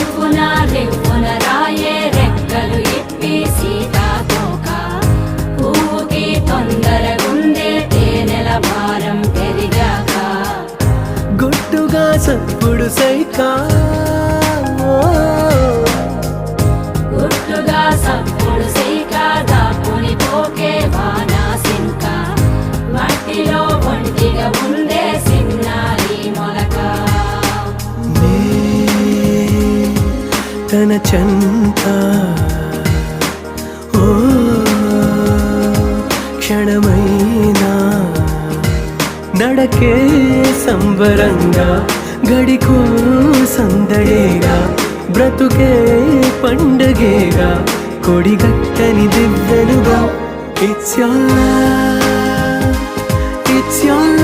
రివ్వున రివ్వున రాయే రెక్కలు ఇప్పి సీతాకోక పువ్వుకి తొందరగుందే తేనెల భారం పెరిగాక గుట్టుగా సప్పుడు సైకా గుట్టుగా సప్పుడు సైక దాపుని పోకే వానా సింక మట్టిలో ఒంటిగా ఉందే సిన్నారి మొలక తన చెంత ఓ క్షణమైనా నడకే సంబరంగా గడికో సందడేగా బ్రతుకే పండగేగా కొడిగట్టని దివ్వెనుగా ఇట్స్ your